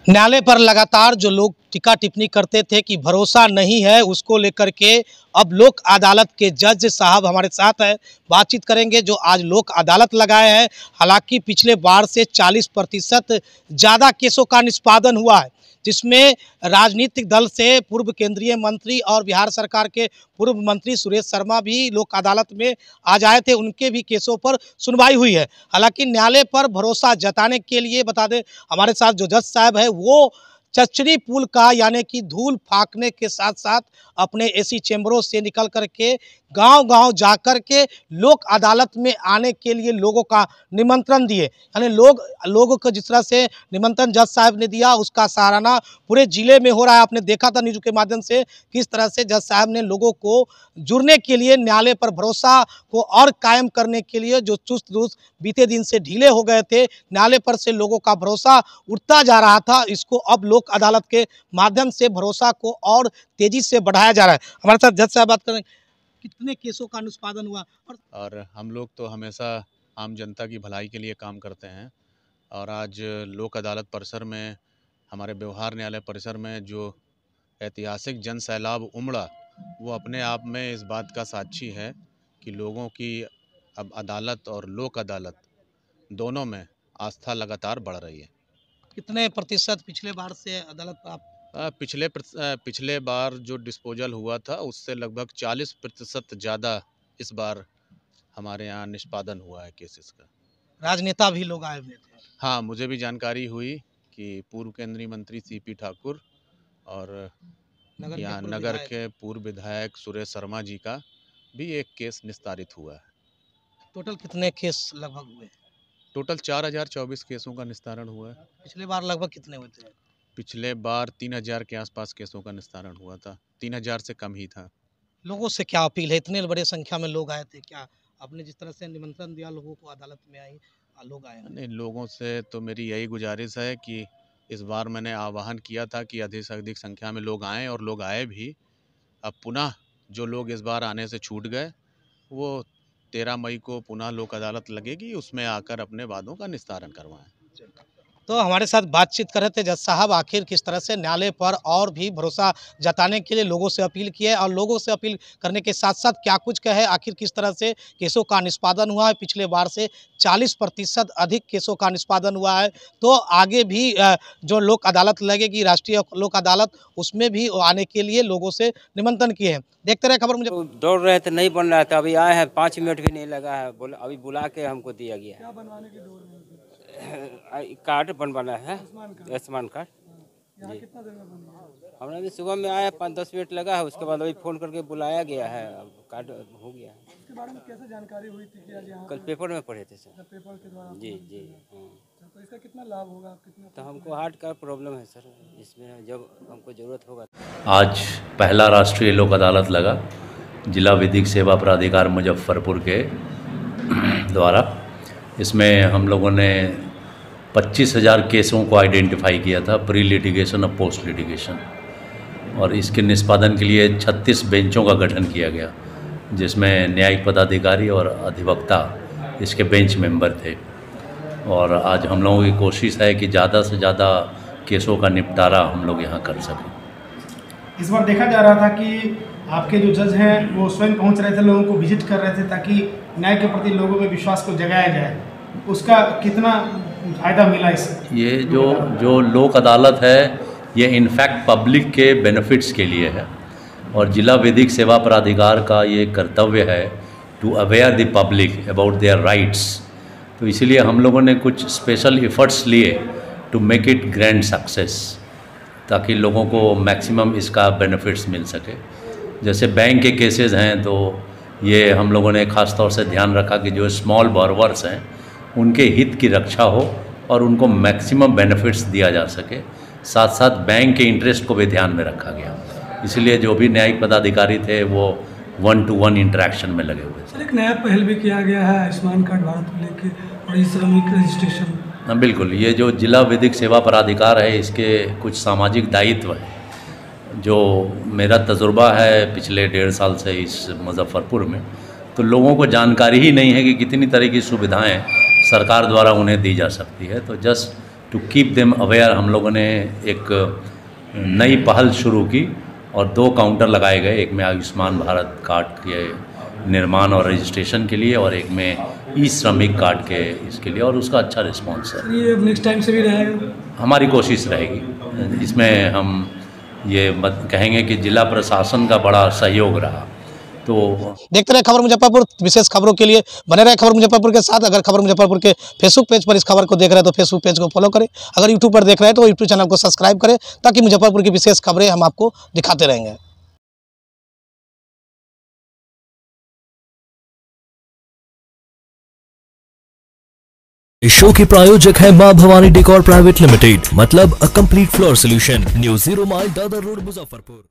न्यायालय पर लगातार जो लोग टीका टिप्पणी करते थे कि भरोसा नहीं है, उसको लेकर के अब लोक अदालत के जज साहब हमारे साथ है, बातचीत करेंगे। जो आज लोक अदालत लगाए हैं, हालांकि पिछले बार से 40% ज़्यादा केसों का निष्पादन हुआ है, जिसमें राजनीतिक दल से पूर्व केंद्रीय मंत्री और बिहार सरकार के पूर्व मंत्री सुरेश शर्मा भी लोक अदालत में आज आए थे। उनके भी केसों पर सुनवाई हुई है। हालांकि न्यायालय पर भरोसा जताने के लिए बता दें, हमारे साथ जो जज साहब है वो चचरी पुल का यानी कि धूल फाँकने के साथ साथ अपने एसी चैम्बरों से निकल कर के गांव-गांव जाकर के लोक अदालत में आने के लिए लोगों का निमंत्रण दिए। यानी लोगों को जिस तरह से निमंत्रण जज साहब ने दिया, उसका सराहना पूरे जिले में हो रहा है। आपने देखा था न्यूज़ के माध्यम से किस तरह से जज साहब ने लोगों को जुड़ने के लिए, न्यायालय पर भरोसा को और कायम करने के लिए, जो चुस्त दुरुस्त बीते दिन से ढीले हो गए थे, न्यायालय पर से लोगों का भरोसा उठता जा रहा था, इसको अब लोक अदालत के माध्यम से भरोसा को और तेजी से बढ़ाया जा रहा है। हमारे साथ जज साहब बात करें, कितने केसों का निष्पादन हुआ? और हम लोग तो हमेशा आम जनता की भलाई के लिए काम करते हैं और आज लोक अदालत परिसर में, हमारे व्यवहार न्यायालय परिसर में जो ऐतिहासिक जन सैलाब उमड़ा, वो अपने आप में इस बात का साक्षी है कि लोगों की अब अदालत और लोक अदालत दोनों में आस्था लगातार बढ़ रही है। कितने प्रतिशत पिछले बार से अदालत पर आप? पिछले बार जो डिस्पोजल हुआ था उससे लगभग 40% ज़्यादा इस बार हमारे यहाँ निष्पादन हुआ है केसेस का। राजनेता भी लोग आए हुए थे। हाँ, मुझे भी जानकारी हुई कि पूर्व केंद्रीय मंत्री सीपी ठाकुर और यहाँ नगर के पूर्व विधायक सुरेश शर्मा जी का भी एक केस निस्तारित हुआ है। टोटल कितने केस लगभग हुए? टोटल 4024 केसों का निस्तारण हुआ है। पिछले बार लगभग कितने हुए थे? पिछले बार 3000 के आसपास केसों का निस्तारण हुआ था, 3000 से कम ही था। लोगों से क्या अपील है? इतने बड़े संख्या में लोग आए थे, क्या आपने जिस तरह से निमंत्रण दिया लोगों को अदालत में लोग आए? नहीं, लोगों से तो मेरी यही गुजारिश है कि इस बार मैंने आह्वान किया था कि अधिक से अधिक संख्या में लोग आएँ और लोग आए भी। अब पुनः जो लोग इस बार आने से छूट गए, वो 13 मई को पुनः लोक अदालत लगेगी, उसमें आकर अपने वादों का निस्तारण करवाएं। तो हमारे साथ बातचीत कर रहे थे जज साहब, आखिर किस तरह से न्यायालय पर और भी भरोसा जताने के लिए लोगों से अपील की है और लोगों से अपील करने के साथ साथ क्या कुछ कहे, आखिर किस तरह से केसों का निष्पादन हुआ है। पिछले बार से 40% अधिक केसों का निष्पादन हुआ है, तो आगे भी जो लोक अदालत लगेगी, राष्ट्रीय लोक अदालत, उसमें भी आने के लिए लोगों से निमंत्रण किए हैं। देखते रहे खबर। मुझे तो दौड़ रहे थे, नहीं बन रहा था, अभी आए हैं, 5 मिनट भी नहीं लगा है, बोला अभी बुला के हमको दिया गया। क्या बनवाने की दौड़ में? कार्ड बनवाना है, आयुष्मान कार्ड जी। कितना देर में बन? हमने भी सुबह में आया, 5-10 मिनट लगा है, उसके बाद अभी फ़ोन करके बुलाया गया है, अब कार्ड हो गया है। इसके बारे में कैसे जानकारी हुई थी कि आज यहाँ? कल पेपर में पढ़े थे सर। पेपर के द्वारा? जी जी। तो इसका कितना लाभ होगा? तो हमको हार्ट का प्रॉब्लम है सर, इसमें जब हमको ज़रूरत होगा। आज पहला राष्ट्रीय लोक अदालत लगा जिला विधिक सेवा प्राधिकार मुजफ्फरपुर के द्वारा। इसमें हम लोगों ने 25,000 केसों को आइडेंटिफाई किया था, प्री लिटिगेशन और पोस्ट लिटिगेशन, और इसके निष्पादन के लिए 36 बेंचों का गठन किया गया, जिसमें न्यायिक पदाधिकारी और अधिवक्ता इसके बेंच मेंबर थे। और आज हम लोगों की कोशिश है कि ज़्यादा से ज़्यादा केसों का निपटारा हम लोग यहाँ कर सकें। इस बार देखा जा रहा था कि आपके जो जज हैं वो स्वयं पहुंच रहे थे, लोगों को विजिट कर रहे थे, ताकि न्याय के प्रति लोगों में विश्वास को जगाया जाए। उसका कितना फायदा मिला इससे? ये जो लोक अदालत है, ये इनफैक्ट पब्लिक के बेनिफिट्स के लिए है, और जिला विधिक सेवा प्राधिकार का ये कर्तव्य है to aware the public about their rights. तो इसीलिए हम लोगों ने कुछ स्पेशल एफर्ट्स लिए to make it grand success, ताकि लोगों को मैक्सिमम इसका बेनिफिट्स मिल सके। जैसे बैंक के केसेस हैं, तो ये हम लोगों ने ख़ास तौर से ध्यान रखा कि जो स्मॉल बॉरोवर्स हैं उनके हित की रक्षा हो और उनको मैक्सिमम बेनिफिट्स दिया जा सके। साथ साथ बैंक के इंटरेस्ट को भी ध्यान में रखा गया, इसलिए जो भी न्यायिक पदाधिकारी थे वो 1-to-1 इंटरेक्शन में लगे हुए थे। सर, एक नया पहल भी किया गया है आयुष्मान कार्ड भारत को लेकर, और ये श्रमिक रजिस्ट्रेशन। हाँ बिल्कुल, ये जो जिला विधिक सेवा प्राधिकार है, इसके कुछ सामाजिक दायित्व है। जो मेरा तजुर्बा है पिछले 1.5 साल से इस मुजफ्फरपुर में, तो लोगों को जानकारी ही नहीं है कि कितनी तरह की सुविधाएं सरकार द्वारा उन्हें दी जा सकती है। तो just to keep them aware हम लोगों ने एक नई पहल शुरू की और 2 काउंटर लगाए गए, एक में आयुष्मान भारत कार्ड के निर्माण और रजिस्ट्रेशन के लिए और एक में ई श्रमिक कार्ड के इसके लिए, और उसका अच्छा रिस्पॉन्स है। ये नेक्स्ट टाइम से भी रहेगा? हमारी कोशिश रहेगी इसमें, हम ये कहेंगे कि जिला प्रशासन का बड़ा सहयोग रहा। तो देखते रहे खबर मुजफ्फरपुर, विशेष खबरों के लिए बने रहे खबर मुजफ्फरपुर के साथ। अगर खबर मुजफ्फरपुर के फेसबुक पेज पर इस खबर को देख रहे हैं तो फेसबुक पेज को फॉलो करें, अगर यूट्यूब पर देख रहे हैं तो यूट्यूब चैनल को सब्सक्राइब करें, ताकि मुजफ्फरपुर की विशेष खबरें हम आपको दिखाते रहेंगे। इस शो के प्रायोजक है मां भवानी डेकोर प्राइवेट लिमिटेड, मतलब a complete floor solution, new 0 mile Dadar road, Muzaffarpur.